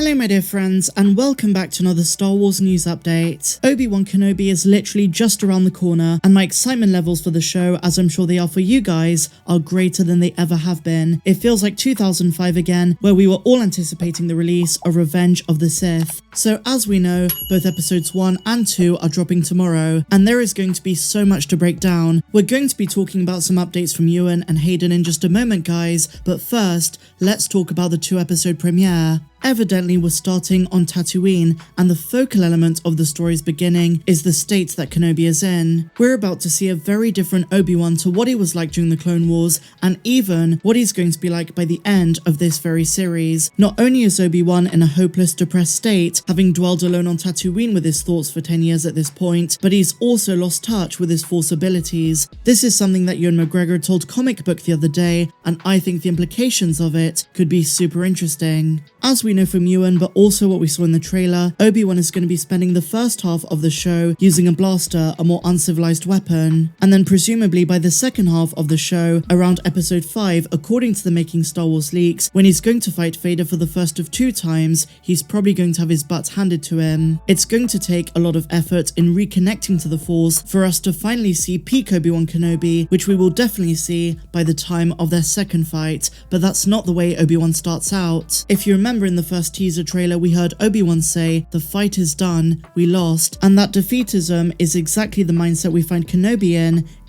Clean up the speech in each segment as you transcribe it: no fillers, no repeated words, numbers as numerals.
Hello my dear friends, and welcome back to another Star Wars news update. Obi-Wan Kenobi is literally just around the corner, and my excitement levels for the show, as I'm sure they are for you guys, are greater than they ever have been. It feels like 2005 again, where we were all anticipating the release of Revenge of the Sith. So as we know, both episodes 1 and 2 are dropping tomorrow, and there is going to be so much to break down. We're going to be talking about some updates from Ewan and Hayden in just a moment guys, but first, let's talk about the 2-episode premiere. Evidently we're starting on Tatooine, and the focal element of the story's beginning is the state that Kenobi is in. We're about to see a very different Obi-Wan to what he was like during the Clone Wars, and even what he's going to be like by the end of this very series. Not only is Obi-Wan in a hopeless, depressed state, having dwelled alone on Tatooine with his thoughts for 10 years at this point, but he's also lost touch with his Force abilities. This is something that Ewan McGregor told Comic Book the other day, and I think the implications of it could be super interesting. As we know from Ewan, but also what we saw in the trailer, Obi-Wan is going to be spending the first half of the show using a blaster, a more uncivilized weapon, and then presumably by the second half of the show, around episode 5, according to the Making Star Wars leaks, when he's going to fight Vader for the first of 2 times, he's probably going to have his butt handed to him. It's going to take a lot of effort in reconnecting to the Force for us to finally see peak Obi-Wan Kenobi, which we will definitely see by the time of their second fight, but that's not the way Obi-Wan starts out. If you remember in the first teaser trailer, we heard Obi-Wan say, "The fight is done, we lost," and that defeatism is exactly the mindset we find Kenobi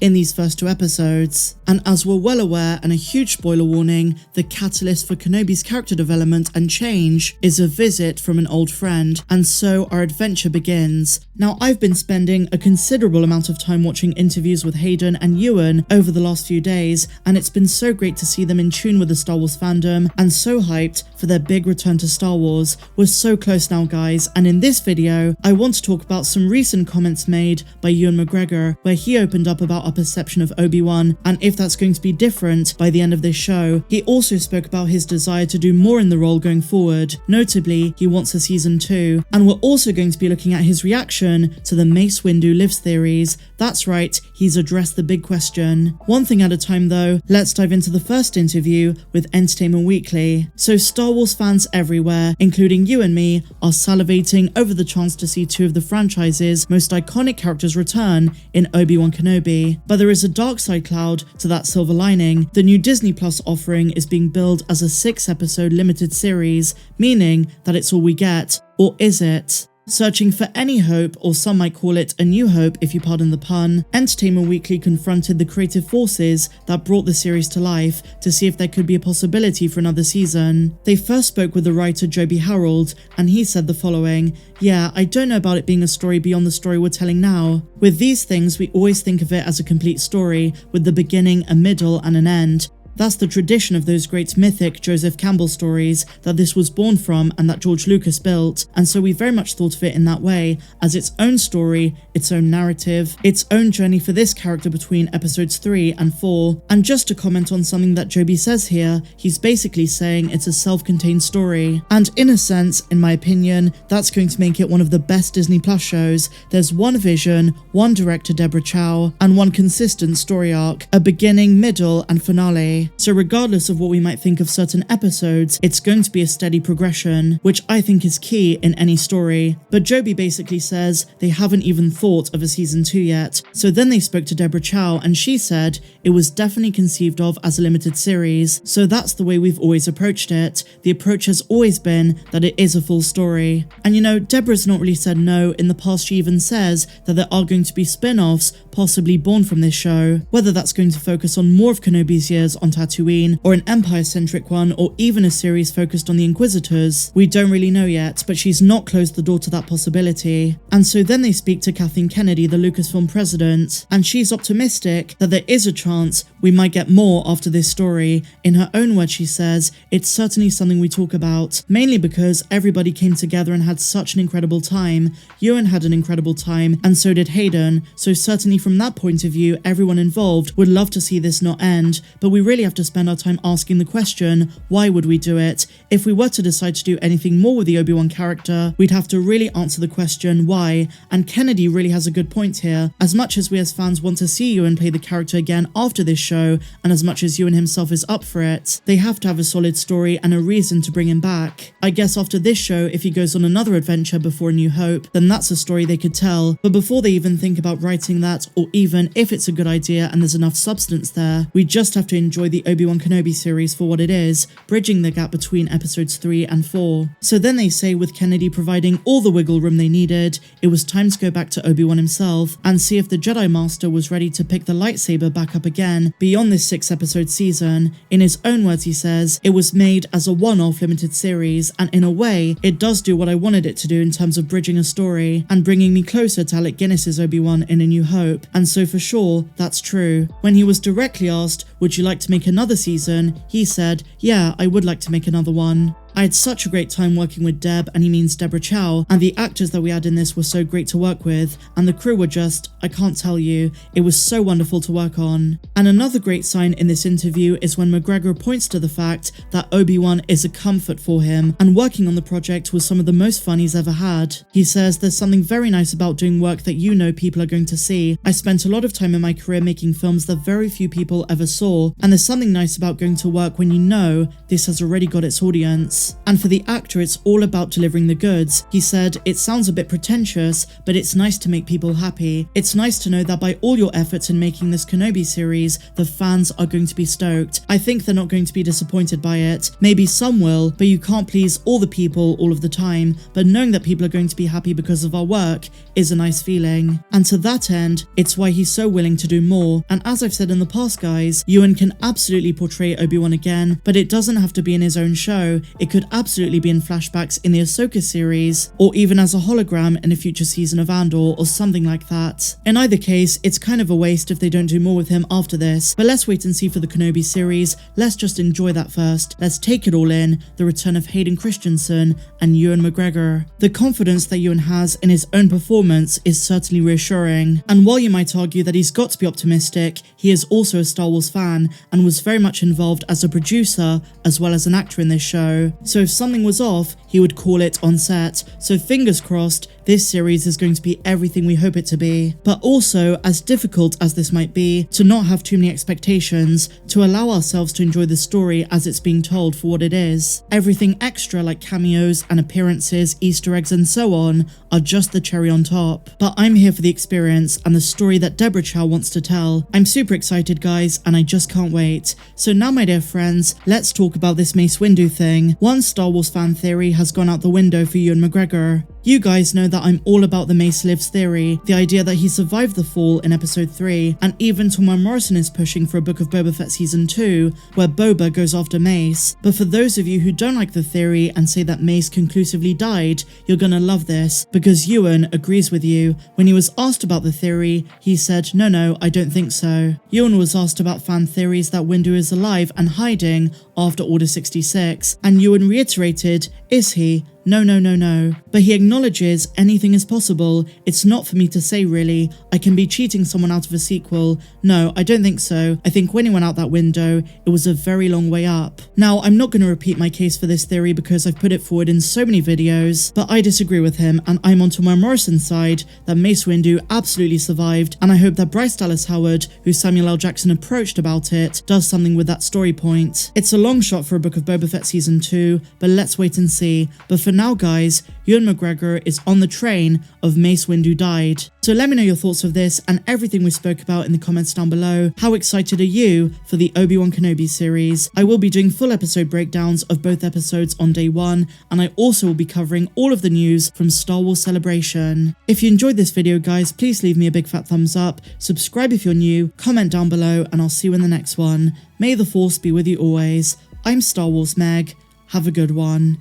in these first 2 episodes. And as we're well aware, and a huge spoiler warning, the catalyst for Kenobi's character development and change is a visit from an old friend, and so our adventure begins. Now, I've been spending a considerable amount of time watching interviews with Hayden and Ewan over the last few days, and it's been so great to see them in tune with the Star Wars fandom, and so hyped for their big return to Star Wars. We're so close now guys, and in this video, I want to talk about some recent comments made by Ewan McGregor, where he opened up about our perception of Obi-Wan, and if that's going to be different by the end of this show. He also spoke about his desire to do more in the role going forward. Notably, he wants a season 2, and we're also going to be looking at his reaction to the Mace Windu lives theories. That's right, he's addressed the big question. One thing at a time though, let's dive into the first interview with Entertainment Weekly. So Star Wars fans everywhere, including you and me, are salivating over the chance to see 2 of the franchise's most iconic characters return in Obi-Wan Kenobi. But there is a dark side cloud to that silver lining. The new Disney Plus offering is being billed as a 6-episode limited series, meaning that it's all we get. Or is it? Searching for any hope, or some might call it a new hope if you pardon the pun, Entertainment Weekly confronted the creative forces that brought the series to life to see if there could be a possibility for another season. They first spoke with the writer Joby Harold, and he said the following: "Yeah, I don't know about it being a story beyond the story we're telling now. With these things, we always think of it as a complete story, with the beginning, a middle, and an end. That's the tradition of those great mythic Joseph Campbell stories that this was born from and that George Lucas built, and so we very much thought of it in that way, as its own story, its own narrative, its own journey for this character between episodes 3 and 4. And just to comment on something that Joby says here, he's basically saying it's a self-contained story. And in a sense, in my opinion, that's going to make it one of the best Disney Plus shows. There's one vision, one director Deborah Chow, and one consistent story arc, a beginning, middle, and finale. So regardless of what we might think of certain episodes, it's going to be a steady progression, which I think is key in any story. But Joby basically says they haven't even thought of a season 2 yet. So then they spoke to Deborah Chow, and she said it was definitely conceived of as a limited series. So that's the way we've always approached it. The approach has always been that it is a full story. And you know, Deborah's not really said no. In the past, she even says that there are going to be spin-offs possibly born from this show. Whether that's going to focus on more of Kenobi's years on Tatooine, or an Empire-centric one, or even a series focused on the Inquisitors, we don't really know yet, but she's not closed the door to that possibility. And so then they speak to Kathleen Kennedy, the Lucasfilm president, and she's optimistic that there is a chance we might get more after this story. In her own words, she says, "It's certainly something we talk about, mainly because everybody came together and had such an incredible time. Ewan had an incredible time, and so did Hayden, so certainly from that point of view, everyone involved would love to see this not end, but we really really have to spend our time asking the question, why would we do it? If we were to decide to do anything more with the Obi-Wan character, we'd have to really answer the question, why? And Kennedy really has a good point here. As much as we as fans want to see Ewan play the character again after this show, and as much as Ewan himself is up for it, they have to have a solid story and a reason to bring him back. I guess after this show, if he goes on another adventure before A New Hope, then that's a story they could tell. But before they even think about writing that, or even if it's a good idea and there's enough substance there, we just have to enjoy the Obi-Wan Kenobi series for what it is, bridging the gap between episodes 3 and 4. So then they say, with Kennedy providing all the wiggle room they needed, it was time to go back to Obi-Wan himself and see if the Jedi Master was ready to pick the lightsaber back up again beyond this 6-episode season. In his own words, he says, it was made as a one-off limited series, and in a way, it does do what I wanted it to do in terms of bridging a story and bringing me closer to Alec Guinness's Obi-Wan in A New Hope. And so for sure, that's true. When he was directly asked, would you like to make another season, he said, yeah, I would like to make another one. I had such a great time working with Deb, and he means Deborah Chow, and the actors that we had in this were so great to work with, and the crew were just, I can't tell you, it was so wonderful to work on. And another great sign in this interview is when McGregor points to the fact that Obi-Wan is a comfort for him, and working on the project was some of the most fun he's ever had. He says, there's something very nice about doing work that you know people are going to see. I spent a lot of time in my career making films that very few people ever saw, and there's something nice about going to work when you know this has already got its audience. And for the actor, it's all about delivering the goods. He said, it sounds a bit pretentious, but it's nice to make people happy. It's nice to know that by all your efforts in making this Kenobi series, the fans are going to be stoked. I think they're not going to be disappointed by it. Maybe some will, but you can't please all the people all of the time. But knowing that people are going to be happy because of our work is a nice feeling. And to that end, it's why he's so willing to do more. And as I've said in the past, guys, Ewan can absolutely portray Obi-Wan again, but it doesn't have to be in his own show. It could absolutely be in flashbacks in the Ahsoka series, or even as a hologram in a future season of Andor or something like that. In either case, it's kind of a waste if they don't do more with him after this, but let's wait and see for the Kenobi series. Let's just enjoy that first. Let's take it all in, the return of Hayden Christensen and Ewan McGregor. The confidence that Ewan has in his own performance is certainly reassuring, and while you might argue that he's got to be optimistic, he is also a Star Wars fan and was very much involved as a producer as well as an actor in this show. So if something was off, he would call it on set. So fingers crossed, this series is going to be everything we hope it to be. But also, as difficult as this might be, to not have too many expectations, to allow ourselves to enjoy the story as it's being told for what it is. Everything extra like cameos and appearances, Easter eggs and so on are just the cherry on top. But I'm here for the experience and the story that Deborah Chow wants to tell. I'm super excited, guys, and I just can't wait. So now, my dear friends, let's talk about this Mace Windu thing. One Star Wars fan theory has gone out the window for Ewan McGregor. You guys know that I'm all about the Mace lives theory, the idea that he survived the fall in episode 3, and even Tom Morrison is pushing for a Book of Boba Fett season 2, where Boba goes after Mace. But for those of you who don't like the theory and say that Mace conclusively died, you're gonna love this, because Ewan agrees with you. When he was asked about the theory, he said, no, I don't think so. Ewan was asked about fan theories that Windu is alive and hiding after Order 66, and Ewan reiterated, is he? No. But he acknowledges anything is possible. It's not for me to say, really. I can be cheating someone out of a sequel. No, I don't think so. I think when he went out that window, it was a very long way up. Now, I'm not going to repeat my case for this theory because I've put it forward in so many videos, but I disagree with him, and I'm on Tom Morrison's side that Mace Windu absolutely survived, and I hope that Bryce Dallas Howard, who Samuel L. Jackson approached about it, does something with that story point. It's a long shot for a Book of Boba Fett season 2, but let's wait and see. But for now, guys, Ewan McGregor is on the train of Mace Windu died. So let me know your thoughts of this and everything we spoke about in the comments down below. How excited are you for the Obi-Wan Kenobi series? I will be doing full episode breakdowns of both episodes on day 1, and I also will be covering all of the news from Star Wars Celebration. If you enjoyed this video, guys, please leave me a big fat thumbs up, subscribe if you're new, comment down below, and I'll see you in the next one. May the Force be with you always. I'm Star Wars Meg. Have a good one.